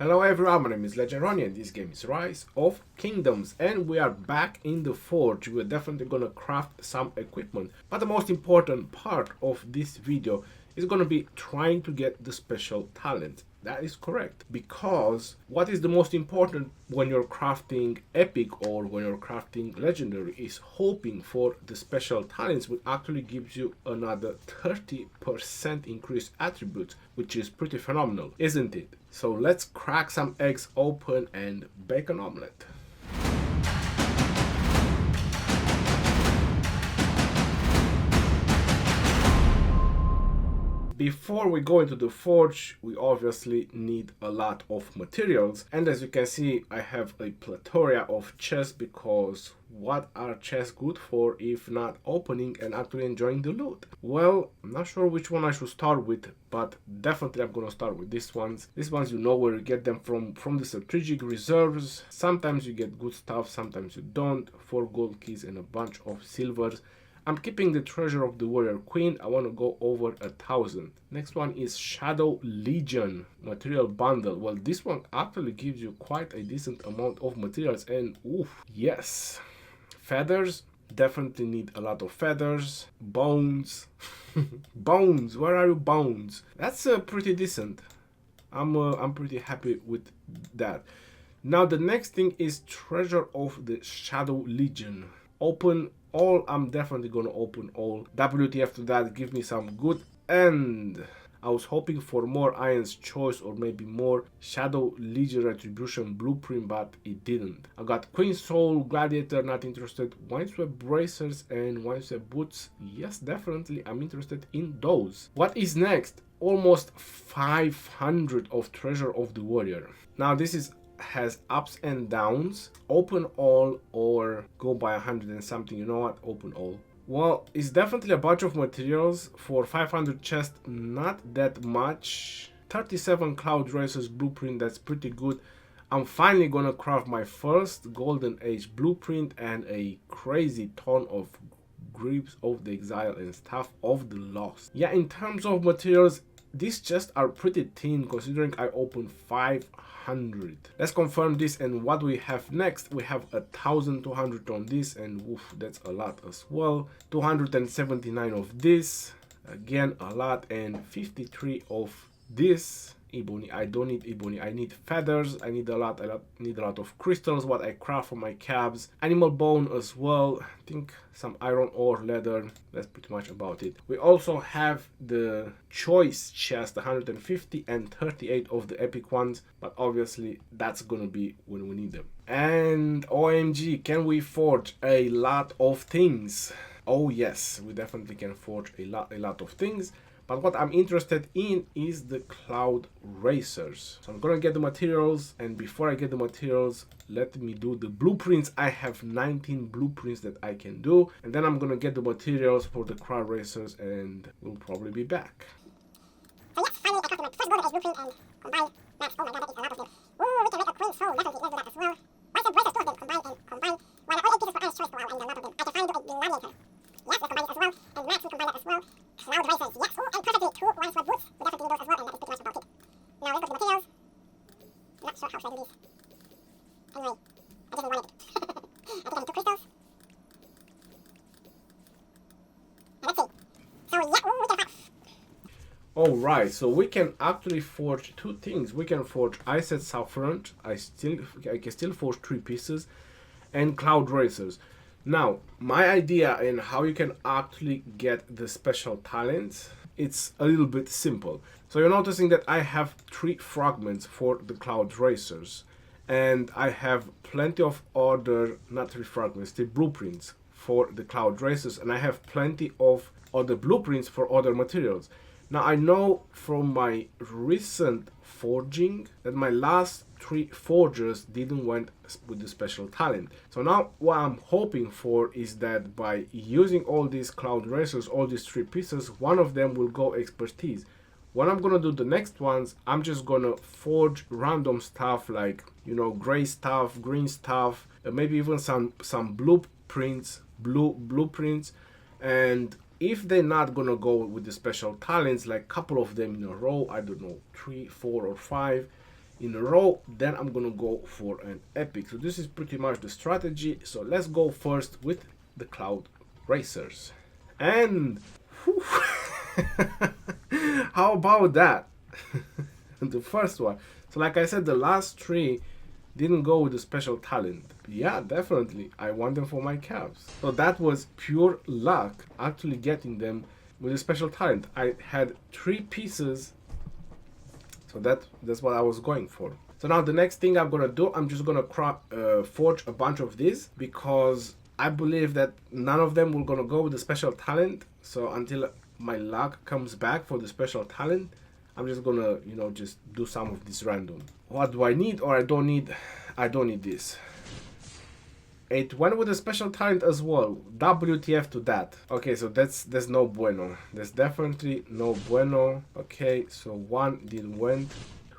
Hello everyone, my name is Legendroni and this game is Rise of Kingdoms and we are back in the forge. We're definitely gonna craft some equipment, but the most important part of this video is gonna be trying to get the special talent. That is correct, because what is the most important when you're crafting epic or when you're crafting legendary is hoping for the special talents, which actually gives you another 30% increased attributes, which is pretty phenomenal, isn't it? So let's crack some eggs open and bake an omelette. Before we go into the forge, we obviously need a lot of materials, and as you can see, I have a plethora of chests, because what are chests good for if not opening and actually enjoying the loot? Well, I'm not sure which one I should start with, but definitely I'm gonna start with these ones. These ones, you know where you get them from the strategic reserves. Sometimes you get good stuff, sometimes you don't. 4 gold keys and a bunch of silvers. I'm keeping the treasure of the warrior queen. I want to go over 1,000. Next one is Shadow Legion material bundle. Well, this one actually gives you quite a decent amount of materials, and oof, yes. Feathers, definitely need a lot of feathers. Bones. Bones, where are you, bones? That's pretty decent. I'm pretty happy with that. Now the next thing is treasure of the Shadow Legion. Open all. I'm definitely gonna open all. WTF to that, give me some good. And I was hoping for more Iron's Choice or maybe more Shadow Legion Retribution Blueprint, but it didn't. I got Queen Soul, Gladiator, not interested. Wineswept Bracers and Wineswept Boots, yes, definitely I'm interested in those. What is next? Almost 500 of Treasure of the Warrior. Now this has ups and downs. Open all or go by 100 and something. You know what, open all. Well, it's definitely a bunch of materials for 500 chests, not that much. 37 Cloud Racers blueprint, that's pretty good. I'm finally gonna craft my first Golden Age blueprint and a crazy ton of Grips of the Exile and Staff of the Lost. Yeah, in terms of materials, these chests are pretty thin considering I opened 500. Let's confirm this, and what we have next, we have 1,200 on this, and woof, that's a lot as well. 279 of this, again a lot, and 53 of this. Ebony, I don't need ebony, I need feathers, I need a lot of crystals, what I craft for my cabs. Animal bone as well, I think some iron ore, leather, that's pretty much about it. We also have the choice chest, 150 and 38 of the epic ones, but obviously that's gonna be when we need them. And OMG, can we forge a lot of things? Oh yes, we definitely can forge a lot of things. But what I'm interested in is the Cloud Racers. So I'm gonna get the materials, and before I get the materials, let me do the blueprints. I have 19 blueprints that I can do, and then I'm gonna get the materials for the Cloud Racers, and we'll probably be back. So yes, finally I crafted my first Golden Age blueprint and combine maps. Oh my god, that is a lot of them. Ooh, we can make a Queen Soul, definitely, let's do that as well. Why some Bracers, 2 of them, combine and combine. Well, I only 8 pieces for Iron's Choice, wow, and a lot of them. I can finally do a Gladiator. Yes, let's combine it as well. And Max, we combine that as well. Cloud Racers, yes, oh, and perfectly, 2 Wineswept Boots. We definitely need those as well, and that is pretty much about it. Now let's go to the materials. Not sure how should I do these. Anyway, I didn't want it. I think I need 2 crystals. And let's see. So yeah, ooh, we can craft. Alright, so we can actually forge 2 things. We can forge Ice at Saffron, I can still forge 3 pieces, and Cloud Racers. Now, my idea and how you can actually get the special talents, it's a little bit simple. So you're noticing that I have 3 fragments for the Cloud Racers, and I have plenty of other, not 3 fragments, 3 blueprints for the Cloud Racers, and I have plenty of other blueprints for other materials. Now I know from my recent forging that my last 3 forgers didn't went with the special talent. So now what I'm hoping for is that by using all these Cloud Racers, all these 3 pieces, one of them will go expertise. When I'm gonna do the next ones, I'm just gonna forge random stuff like, you know, gray stuff, green stuff, maybe even some blueprints, and if they're not gonna go with the special talents, like a couple of them in a row, I don't know, 3, 4 or 5, in a row, then I'm gonna go for an epic. So this is pretty much the strategy. So let's go first with the Cloud Racers. And whew, how about that? The first one. So like I said, the last three didn't go with the special talent. Yeah, definitely. I want them for my calves. So that was pure luck actually getting them with a special talent. I had 3 pieces. So that's what I was going for. So now the next thing I'm gonna do, I'm just gonna forge a bunch of these because I believe that none of them will gonna go with the special talent. So until my luck comes back for the special talent, I'm just gonna, you know, just do some of this random. What do I need or I don't need? I don't need this. It went with a special talent as well. WTF to that. Okay, so that's no bueno. There's definitely no bueno. Okay, so 1 didn't went,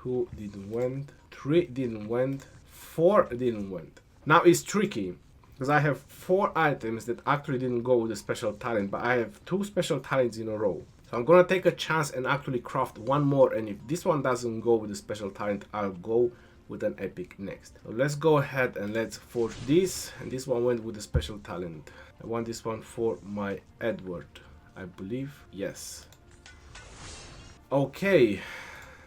2 didn't went, 3 didn't went, 4 didn't went. Now it's tricky because I have 4 items that actually didn't go with a special talent, but I have 2 special talents in a row. So I'm gonna take a chance and actually craft one more, and if this one doesn't go with a special talent, I'll go with an epic next. So let's go ahead and let's forge this, and this one went with a special talent. I want this one for my Edward, I believe. Yes. Okay,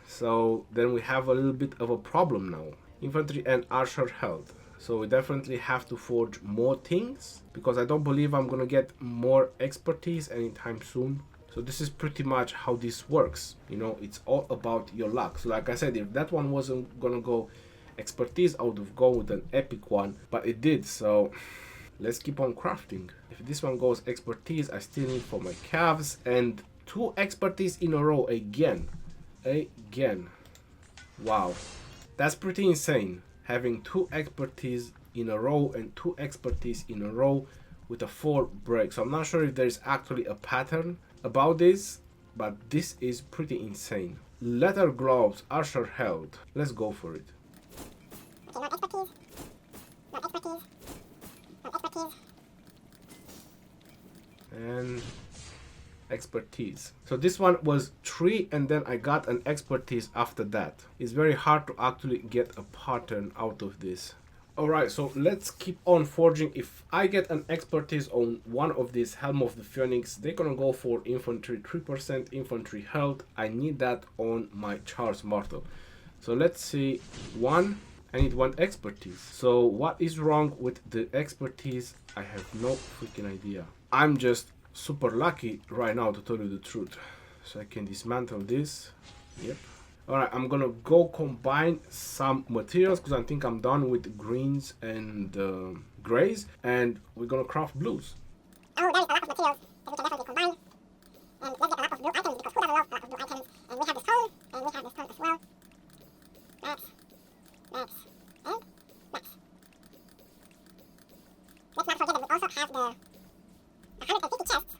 so then we have a little bit of a problem now. Infantry and archer health. So we definitely have to forge more things because I don't believe I'm gonna get more expertise anytime soon. So this is pretty much how this works. You know, it's all about your luck. So like I said, if that one wasn't gonna go expertise, I would have gone with an epic one, but it did. So let's keep on crafting. If this one goes expertise, I still need for my calves, and 2 expertise in a row again. Wow, that's pretty insane. Having 2 expertise in a row and 2 expertise in a row with a 4 break. So I'm not sure if there's actually a pattern about this, but this is pretty insane. Leather gloves, archer held. Let's go for it. Okay, not expertise. Not expertise. Not expertise. And expertise. So this one was 3 and then I got an expertise after that. It's very hard to actually get a pattern out of this. Alright, so let's keep on forging. If I get an expertise on one of these Helm of the Phoenix, they're gonna go for infantry, 3% infantry health. I need that on my Charles Martel. So let's see. 1, I need 1 expertise. So what is wrong with the expertise? I have no freaking idea. I'm just super lucky right now, to tell you the truth. So I can dismantle this. Yep. Alright, I'm gonna go combine some materials because I think I'm done with greens and grays, and we're gonna craft blues. Oh, there is a lot of materials that we can definitely combine. And let's get a lot of blue items because who doesn't love a lot of blue items? And we have the stone, and we have the stone as well. Max, and max. Let's not forget that we also have the 150 chests,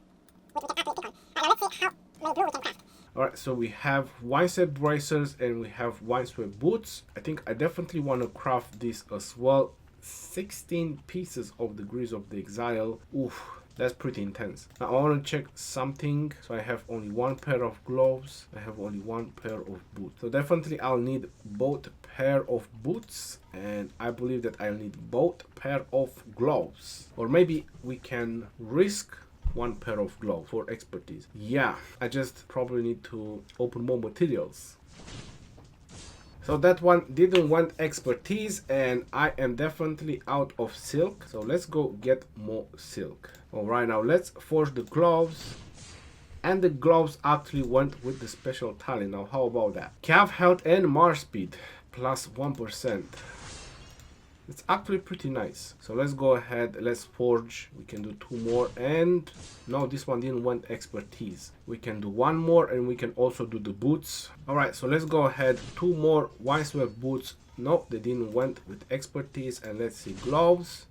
which we can actually pick on. Now let's see how many blue we can craft. Alright, so we have wineswept bracers and we have wineswept boots. I think I definitely want to craft this as well. 16 pieces of the Grease of the Exile. Oof, that's pretty intense. Now I want to check something. So I have only 1 pair of gloves. I have only 1 pair of boots. So definitely I'll need both pair of boots, and I believe that I'll need both pair of gloves. Or maybe we can risk 1 pair of gloves for expertise. Yeah, I just probably need to open more materials. So that one didn't want expertise, and I am definitely out of silk. So let's go get more silk. Alright, now let's forge the gloves. And the gloves actually went with the special talent. Now how about that? Cav health and march speed plus 1%. It's actually pretty nice. So let's go ahead, let's forge. We can do 2 more, and no, this one didn't want expertise. We can do 1 more, and we can also do the boots. Alright, so let's go ahead, 2 more wineswept boots. No, they didn't went with expertise. And let's see, gloves.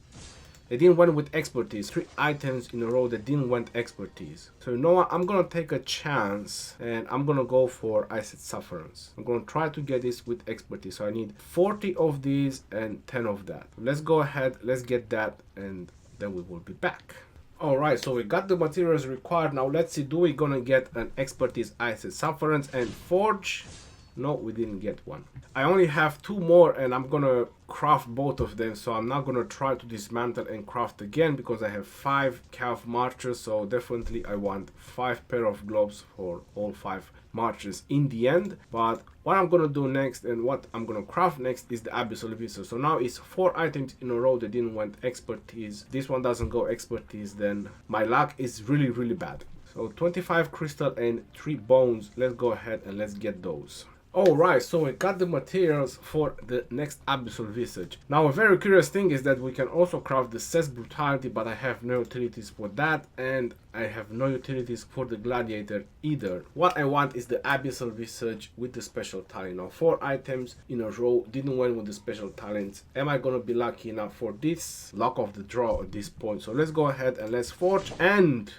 They didn't went with expertise. 3 items in a row that didn't want expertise. So you know what? I'm gonna take a chance and I'm gonna go for Iced Sufferance. I'm gonna try to get this with expertise. So I need 40 of these and 10 of that. Let's go ahead, let's get that, and then we will be back. Alright, so we got the materials required. Now let's see, do we gonna get an expertise Iced Sufferance and forge? No, we didn't get one. I only have 2 more and I'm gonna craft both of them, so I'm not gonna try to dismantle and craft again because I have 5 Cav marchers, so definitely I want 5 pair of gloves for all 5 marchers in the end. But what I'm gonna do next and what I'm gonna craft next is the Abyssal Visage. So now it's 4 items in a row that didn't want expertise. This one doesn't go expertise, then my luck is really bad. So 25 crystal and 3 bones. Let's go ahead and let's get those. Alright, so we got the materials for the next Abyssal Visage. Now a very curious thing is that we can also craft the Cess Brutality, but I have no utilities for that, and I have no utilities for the Gladiator either. What I want is the Abyssal Visage with the special talent. Now 4 items in a row didn't win with the special talents. Am I gonna be lucky enough for this? Luck of the draw at this point. So let's go ahead and let's forge, and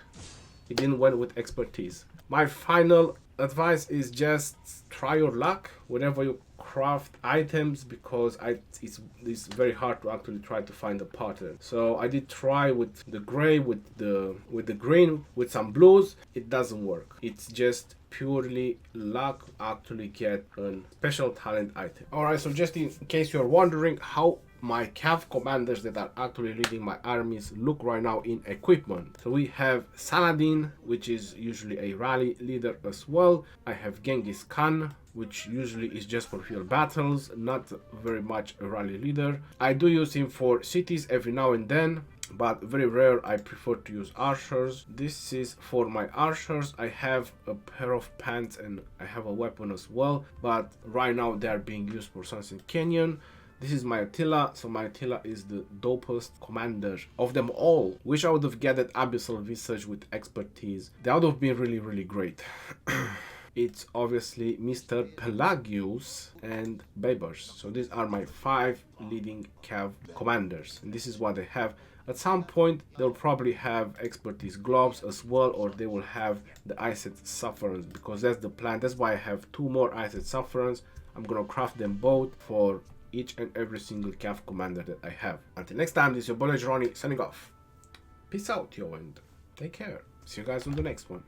it didn't win with expertise. My final advice is just try your luck whenever you craft items, because it's very hard to actually try to find a pattern. So I did try with the gray, with the green, with some blues. It doesn't work. It's just purely luck to actually get a special talent item. Alright, so just in case you're wondering how my Cav commanders that are actually leading my armies look right now in equipment. So we have Saladin, which is usually a rally leader as well. I have Genghis Khan, which usually is just for field battles, not very much a rally leader. I do use him for cities every now and then, but very rare. I prefer to use archers. This is for my archers. I have a pair of pants and I have a weapon as well, but right now they are being used for Sunset Canyon. This is my Attila. So my Attila is the dopest commander of them all. Wish I would have gathered Abyssal Visage with expertise. That would have been really great. It's obviously Mr. Pelagius and Babers. So these are my 5 leading Cav commanders, and this is what they have. At some point they'll probably have expertise gloves as well, or they will have the Iced Sufferance, because that's the plan. That's why I have 2 more Iced Sufferance. I'm gonna craft them both for each and every single Cav commander that I have. Until next time, this is your boy Ronnie signing off. Peace out, yo, and take care. See you guys on the next one.